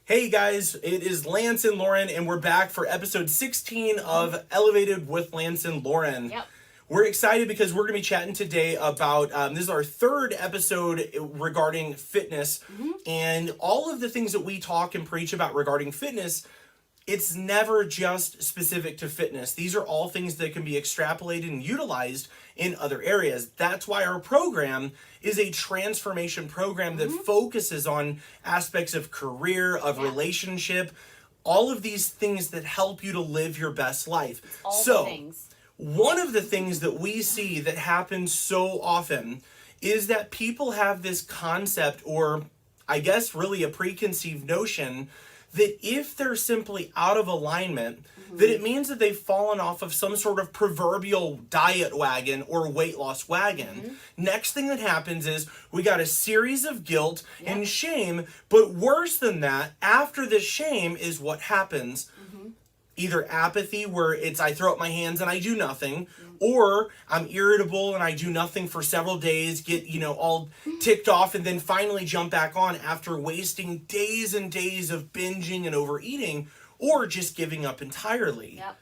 Hey guys, it is Lance and Lauren, and we're back for episode 16 of Elevated with Lance and Lauren. Yep. We're excited because we're going to be chatting today about, this is our third episode regarding fitness, and all of the things that we talk and preach about regarding fitness, it's never just specific to fitness. These are all things that can be extrapolated and utilized in other areas. That's why our program is a transformation program that focuses on aspects of career, of relationship, all of these things that help you to live your best life. All So, the things. one of the things that we see that happens so often is that people have this concept, or I guess really a preconceived notion, that if they're simply out of alignment, that it means that they've fallen off of some sort of proverbial diet wagon or weight loss wagon. Next thing that happens is we got a series of guilt and shame, but worse than that, after the shame is what happens. Either apathy, where it's I throw up my hands and I do nothing, or I'm irritable and I do nothing for several days, get, all ticked off, and then finally jump back on after wasting days and days of binging and overeating, or just giving up entirely. Yep.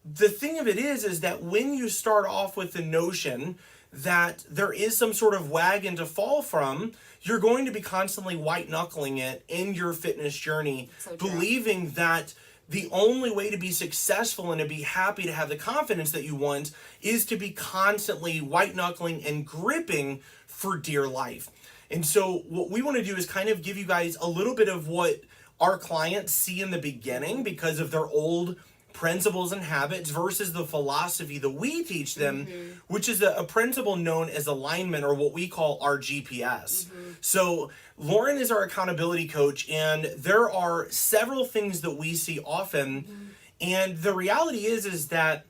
The thing of it is that when you start off with the notion that there is some sort of wagon to fall from, you're going to be constantly white-knuckling it in your fitness journey, So true. believing that the only way to be successful and to be happy, to have the confidence that you want, is to be constantly white-knuckling and gripping for dear life. And so what we want to do is kind of give you guys a little bit of what our clients see in the beginning because of their old principles and habits versus the philosophy that we teach them, which is a principle known as alignment, or what we call our GPS. So Lauren is our accountability coach, and there are several things that we see often. And the reality is that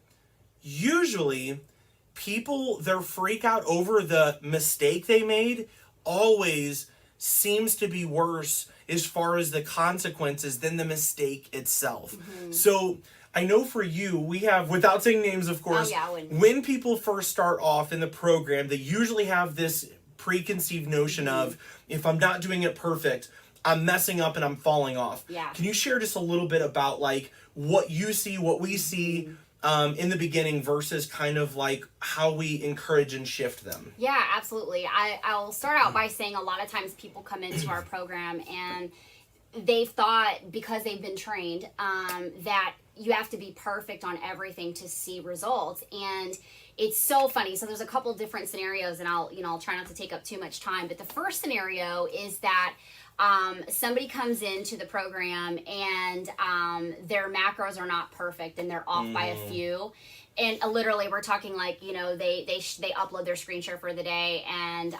usually people, their freak out over the mistake they made always seems to be worse as far as the consequences than the mistake itself. So I know for you, we have, without saying names, of course, when people first start off in the program, they usually have this preconceived notion of, if I'm not doing it perfect, I'm messing up and I'm falling off. Yeah. Can you share just a little bit about like what you see, what we see in the beginning versus kind of like how we encourage and shift them? Yeah, absolutely. I'll start out by saying a lot of times people come into our program and they've thought, because they've been trained, that you have to be perfect on everything to see results. And it's so funny. So there's a couple different scenarios, and I'll try not to take up too much time. But the first scenario is that somebody comes into the program and their macros are not perfect and they're off by a few. And literally, we're talking like, they upload their screen share for the day, and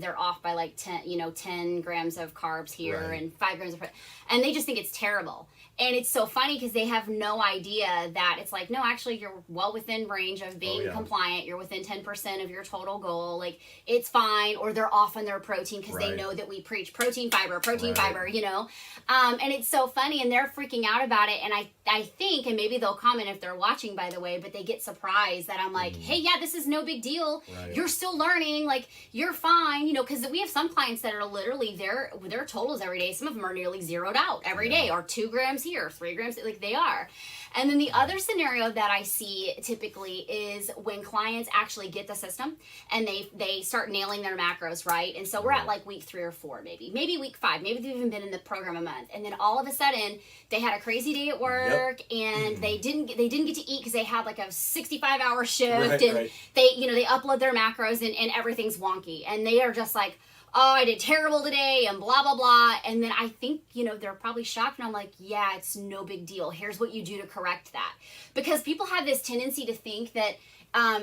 they're off by like 10 grams of carbs here and 5 grams of, and they just think it's terrible. And it's so funny because they have no idea that it's like, no, actually, you're well within range of being compliant. You're within 10% of your total goal. Like, it's fine. Or they're off on their protein because they know that we preach protein, fiber, and it's so funny. And they're freaking out about it. And I think, and maybe they'll comment if they're watching, by the way, but they get surprised that I'm like, hey, yeah, this is no big deal. You're still learning. Like, you're fine. Because we have some clients that are literally their totals every day. Some of them are nearly zeroed out every day, or 2 grams here, 3 grams, like they are. And then the other scenario that I see typically is when clients actually get the system and they start nailing their macros, right? And so we're at like week 3 or 4, maybe week 5, maybe they've even been in the program a month, and then all of a sudden they had a crazy day at work and they didn't get to eat because they had like a 65-hour shift, and they upload their macros and everything's wonky, and they are just like, oh, I did terrible today and blah, blah, blah. And then I think, they're probably shocked. And I'm like, yeah, it's no big deal. Here's what you do to correct that. Because people have this tendency to think that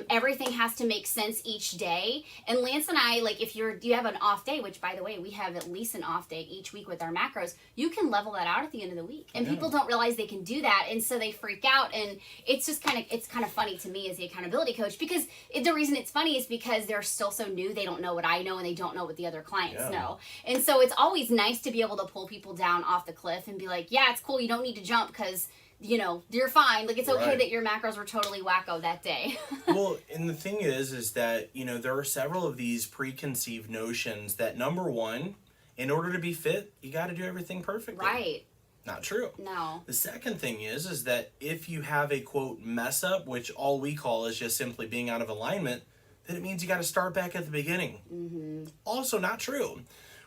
everything has to make sense each day. And Lance and I, like, if you have an off day, which by the way, we have at least an off day each week with our macros, you can level that out at the end of the week. And people don't realize they can do that. And so they freak out. And it's just kind of funny to me as the accountability coach, because the reason it's funny is because they're still so new. They don't know what I know, and they don't know what the other clients know. And so it's always nice to be able to pull people down off the cliff and be like, yeah, it's cool. You don't need to jump because you're fine. Like, it's okay that your macros were totally wacko that day. Well, and the thing is that, there are several of these preconceived notions that, number one, in order to be fit, you got to do everything perfectly. Right. Not true. No. The second thing is that if you have a quote mess up, which all we call is just simply being out of alignment, then it means you got to start back at the beginning. Mm-hmm. Also not true.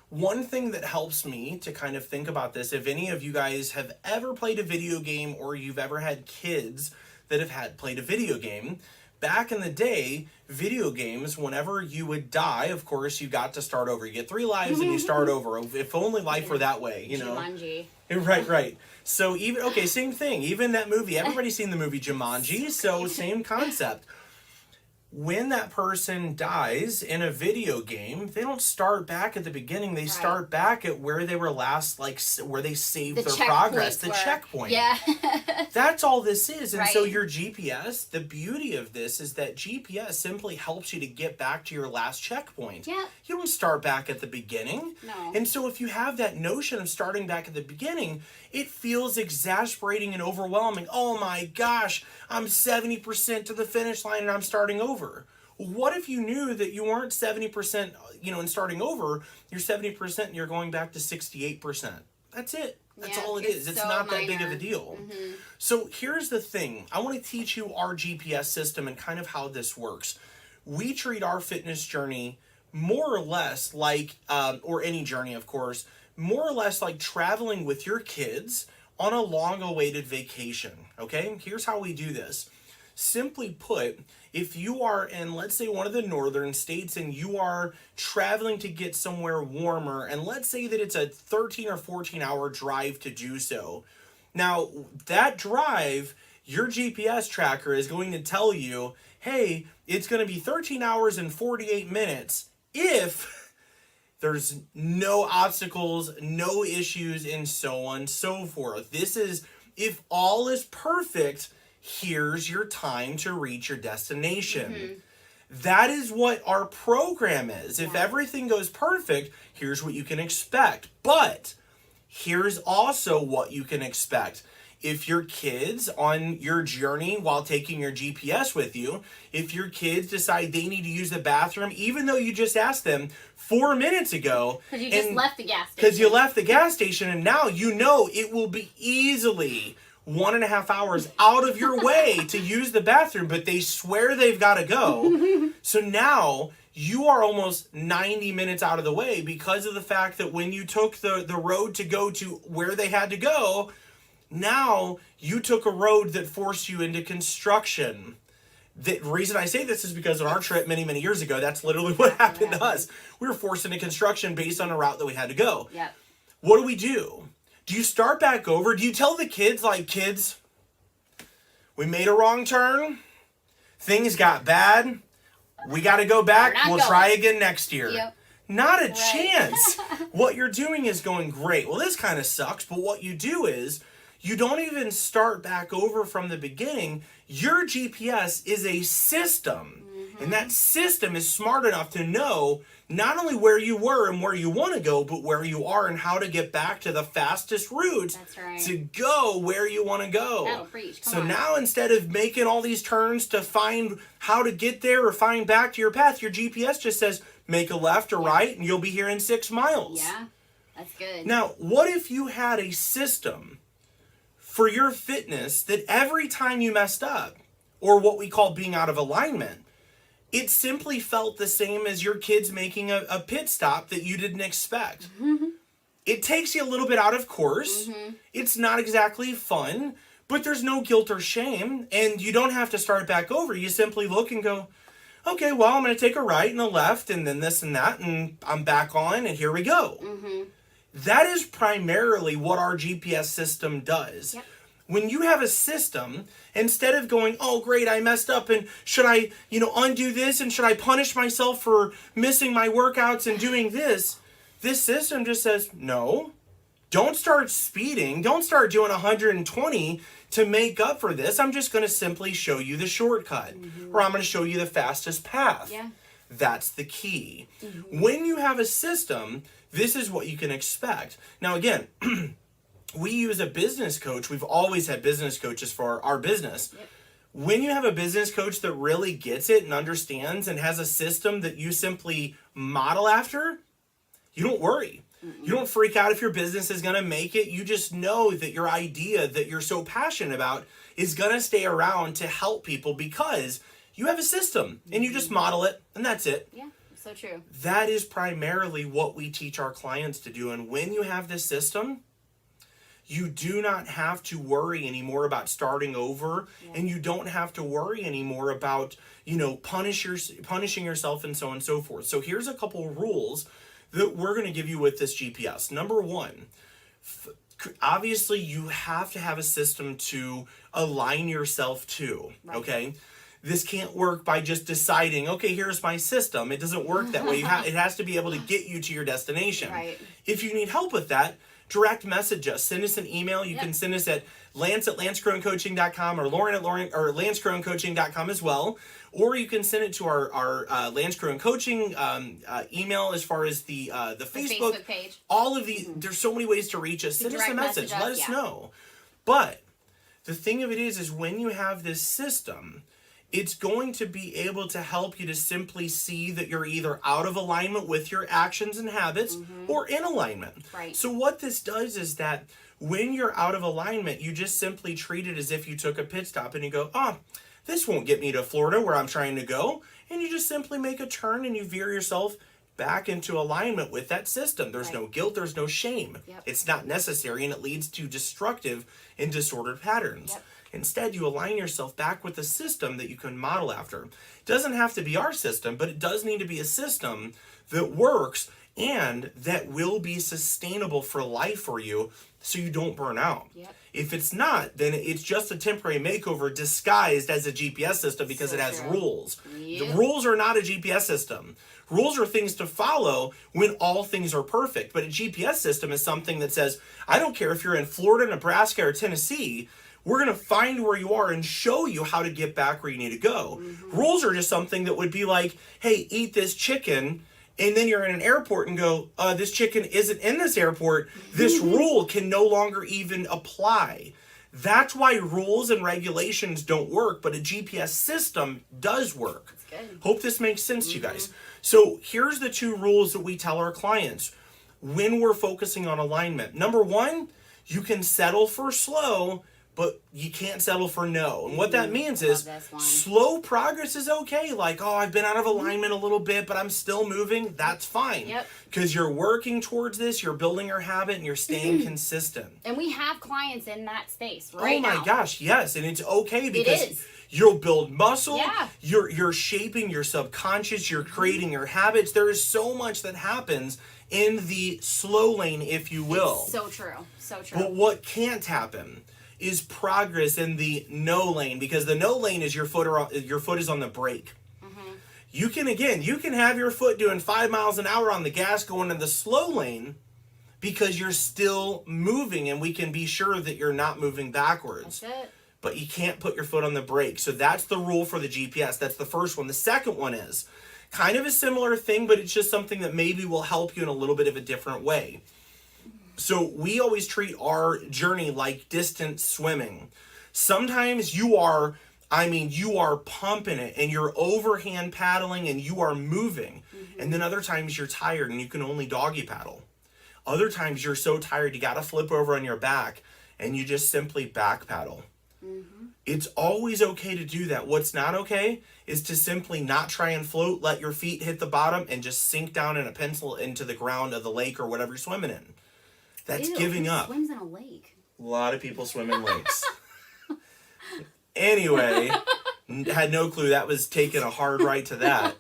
One thing that helps me to kind of think about this, if any of you guys have ever played a video game or you've ever had kids that have played a video game, back in the day, video games, whenever you would die, of course, you got to start over. You get 3 lives and you start over. If only life were that way, you know. Jumanji. Right. So same thing. Even that movie, everybody's seen the movie Jumanji, so same concept. When that person dies in a video game, they don't start back at the beginning. They start back at where they were last, like where they saved their progress, the checkpoint. Yeah. That's all this is. And right. so your GPS, the beauty of this is that GPS simply helps you to get back to your last checkpoint. Yeah. You don't start back at the beginning. No. And so if you have that notion of starting back at the beginning, it feels exasperating and overwhelming. Oh my gosh, I'm 70% to the finish line and I'm starting over. What if you knew that you weren't 70%, in starting over, you're 70% and you're going back to 68%? That's it. That's all it is. It's so not minor. that big of a deal. Mm-hmm. So here's the thing. I want to teach you our GPS system and kind of how this works. We treat our fitness journey more or less like, or any journey, of course, more or less like traveling with your kids on a long-awaited vacation, okay? Here's how we do this. Simply put, if you are in, let's say, one of the northern states and you are traveling to get somewhere warmer, and let's say that it's a 13 or 14-hour drive to do so. Now, that drive, your GPS tracker is going to tell you, hey, it's going to be 13 hours and 48 minutes if there's no obstacles, no issues, and so on and so forth. This is, if all is perfect, here's your time to reach your destination. Mm-hmm. That is what our program is. If everything goes perfect, here's what you can expect. But here's also what you can expect. If your kids on your journey while taking your GPS with you, if your kids decide they need to use the bathroom, even though you just asked them 4 minutes ago. Because you just left the gas station. Because you left the gas station and now you know it will be easily 1.5 hours out of your way to use the bathroom, but they swear they've got to go. So now you are almost 90 minutes out of the way because of the fact that when you took the road to go to where they had to go, now you took a road that forced you into construction. The reason I say this is because on our trip many, many years ago, that's literally what happened to us. We were forced into construction based on a route that we had to go. Yep. What do? Do you start back over? Do you tell the kids, like, kids, we made a wrong turn, things got bad, we got to go back, we'll try again next year? Yep. Not a chance. What you're doing is going, great, well, this kind of sucks, but what you do is you don't even start back over from the beginning. Your GPS is a system, and that system is smart enough to know not only where you were and where you want to go, but where you are and how to get back to the fastest route to go where you want to go. That'll preach. Come so on. now instead of making all these turns to find how to get there or find back to your path, your GPS just says make a left or right and you'll be here in 6 miles. Yeah, that's good. Now, what if you had a system for your fitness that every time you messed up, or what we call being out of alignment, it simply felt the same as your kids making a pit stop that you didn't expect. Mm-hmm. It takes you a little bit out of course. Mm-hmm. It's not exactly fun, but there's no guilt or shame, and you don't have to start back over. You simply look and go, okay, well, I'm going to take a right and a left, and then this and that, and I'm back on, and here we go. Mm-hmm. That is primarily what our GPS system does. Yep. When you have a system, instead of going, oh, great, I messed up, and should I, undo this, and should I punish myself for missing my workouts and doing this? This system just says, no, don't start speeding. Don't start doing 120 to make up for this. I'm just going to simply show you the shortcut, or I'm going to show you the fastest path. Yeah. That's the key. Mm-hmm. When you have a system, this is what you can expect. Now, again, we use a business coach. We've always had business coaches for our business. Yep. When you have a business coach that really gets it and understands and has a system that you simply model after, you don't worry. You don't freak out if your business is going to make it. You just know that your idea that you're so passionate about is going to stay around to help people because you have a system and you just model it and that's it. Yeah, so true. That is primarily what we teach our clients to do. And when you have this system, you do not have to worry anymore about starting over, and you don't have to worry anymore about, punishing yourself and so on and so forth. So here's a couple of rules that we're going to give you with this GPS. Number one, obviously you have to have a system to align yourself to, okay? This can't work by just deciding, okay, here's my system. It doesn't work that way. It has to be able to get you to your destination. Right. If you need help with that, direct message us. Send us an email. You can send us at lance@lancecronecoaching.com or lancecronecoaching.com as well. Or you can send it to our Lance Crone Coaching email as far as the Facebook page. All of these, there's so many ways to reach us. Send us a message. Let us know. But the thing of it is when you have this system, it's going to be able to help you to simply see that you're either out of alignment with your actions and habits or in alignment. Right. So what this does is that when you're out of alignment, you just simply treat it as if you took a pit stop and you go, this won't get me to Florida where I'm trying to go. And you just simply make a turn and you veer yourself back into alignment with that system. There's no guilt, there's no shame. It's not necessary and it leads to destructive and disordered patterns. Instead, you align yourself back with a system that you can model after. It doesn't have to be our system, but it does need to be a system that works and that will be sustainable for life for you so you don't burn out. If it's not, then it's just a temporary makeover disguised as a GPS system because it has rules. The rules are not a GPS system. Rules are things to follow when all things are perfect. But a GPS system is something that says, I don't care if you're in Florida, Nebraska, or Tennessee, we're going to find where you are and show you how to get back where you need to go. Rules are just something that would be like, hey, eat this chicken. And then you're in an airport and go, this chicken isn't in this airport. This rule can no longer even apply. That's why rules and regulations don't work, but a GPS system does work. Hope this makes sense to you guys. So here's the two rules that we tell our clients when we're focusing on alignment. Number one, you can settle for slow, but you can't settle for no. And what that means is slow progress is okay. Like, I've been out of alignment a little bit, but I'm still moving. That's fine. Because you're working towards this, you're building your habit, and you're staying consistent. And we have clients in that space right now. Oh my gosh, yes. And it's okay because you'll build muscle. You're shaping your subconscious. You're creating your habits. There is so much that happens in the slow lane, if you will. It's so true. So true. But what can't happen is progress in the no lane, because the no lane is your foot is on the brake. You can have your foot doing 5 miles an hour on the gas going in the slow lane because you're still moving, and we can be sure that you're not moving backwards. That's it. But you can't put your foot on the brake. So that's the rule for the GPS. That's the first one. The second one is kind of a similar thing, but it's just something that maybe will help you in a little bit of a different way. So we always treat our journey like distance swimming. Sometimes you are pumping it and you're overhand paddling and you are moving. And then other times you're tired and you can only doggy paddle. Other times you're so tired you got to flip over on your back and you just simply back paddle. It's always okay to do that. What's not okay is to simply not try and float, let your feet hit the bottom, and just sink down in a pencil into the ground of the lake or whatever you're swimming in. That's giving up. Who swims in a lake? A lot of people swim in lakes. Anyway, had no clue that was taking a hard right to that.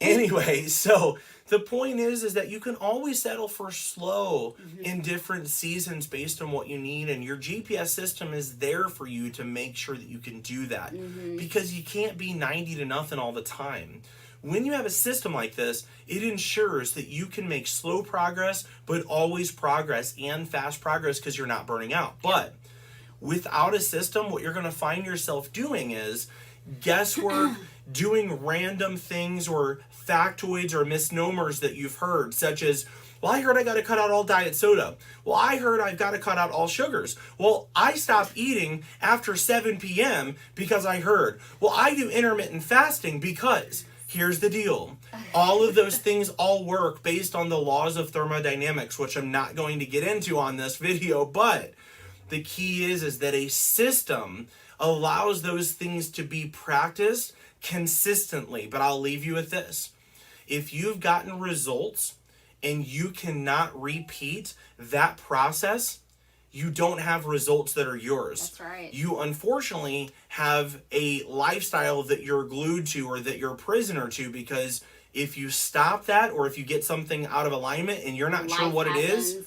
Anyway, so the point is that you can always settle for slow in different seasons based on what you need, and your GPS system is there for you to make sure that you can do that because you can't be 90 to nothing all the time. When you have a system like this, it ensures that you can make slow progress, but always progress and fast progress because you're not burning out. But without a system, what you're going to find yourself doing is guesswork, doing random things or factoids or misnomers that you've heard, such as, well, I heard I got to cut out all diet soda. Well, I heard I've got to cut out all sugars. Well, I stopped eating after 7 p.m. because I heard. Well, I do intermittent fasting because Here's the deal. All of those things all work based on the laws of thermodynamics, which I'm not going to get into on this video, but the key is that a system allows those things to be practiced consistently. But I'll leave you with this. If you've gotten results and you cannot repeat that process, you don't have results that are yours. That's right. You unfortunately have a lifestyle that you're glued to or that you're a prisoner to, because if you stop that, or if you get something out of alignment and you're not sure what it is,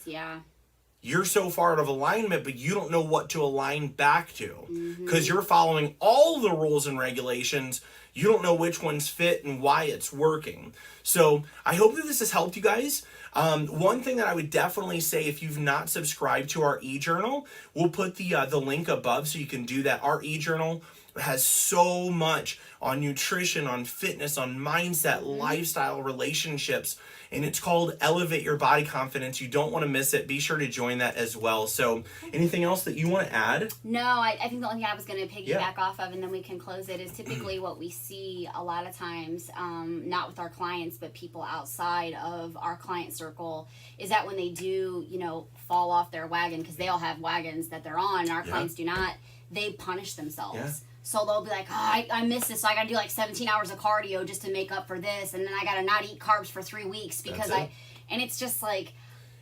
you're so far out of alignment, but you don't know what to align back to, because you're following all the rules and regulations. You don't know which ones fit and why it's working. So I hope that this has helped you guys. One thing that I would definitely say, if you've not subscribed to our e-journal, we'll put the link above so you can do that. Our e-journal has so much on nutrition, on fitness, on mindset, lifestyle, relationships, and it's called Elevate Your Body Confidence. You don't want to miss it. Be sure to join that as well. So anything else that you want to add? No, I think the only thing I was going to piggyback off of, and then we can close it, is typically what we see a lot of times, not with our clients, but people outside of our client circle, is that when they do, fall off their wagon, because they all have wagons that they're on, and our clients do not, they punish themselves. Yeah. So they'll be like, I missed this, so I got to do like 17 hours of cardio just to make up for this, and then I got to not eat carbs for 3 weeks because and it's just like,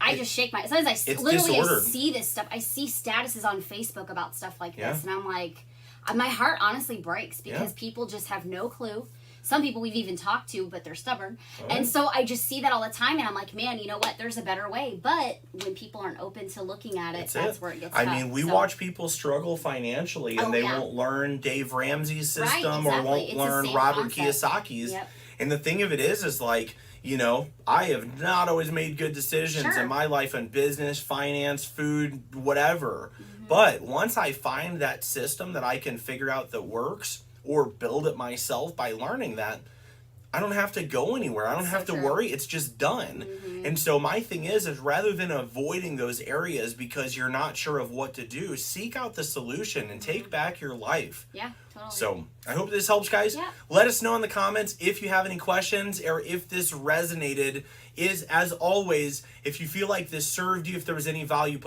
I just shake my, sometimes I see this stuff, I see statuses on Facebook about stuff like this, and I'm like, my heart honestly breaks, because people just have no clue. Some people we've even talked to, but they're stubborn. And so I just see that all the time, and I'm like, man, you know what? There's a better way. But when people aren't open to looking at it, that's where it gets tough. I mean, we watch people struggle financially, and they won't learn Dave Ramsey's system, or won't learn Robert Kiyosaki's. And the thing of it is like, I have not always made good decisions in my life, in business, finance, food, whatever. But once I find that system that I can figure out that works, or build it myself by learning that, I don't have to go anywhere. I don't have to worry. It's just done. And so my thing is rather than avoiding those areas because you're not sure of what to do, seek out the solution and take back your life. Yeah, totally. So I hope this helps, guys. Yeah. Let us know in the comments if you have any questions, or if this resonated. As always, if you feel like this served you, if there was any value put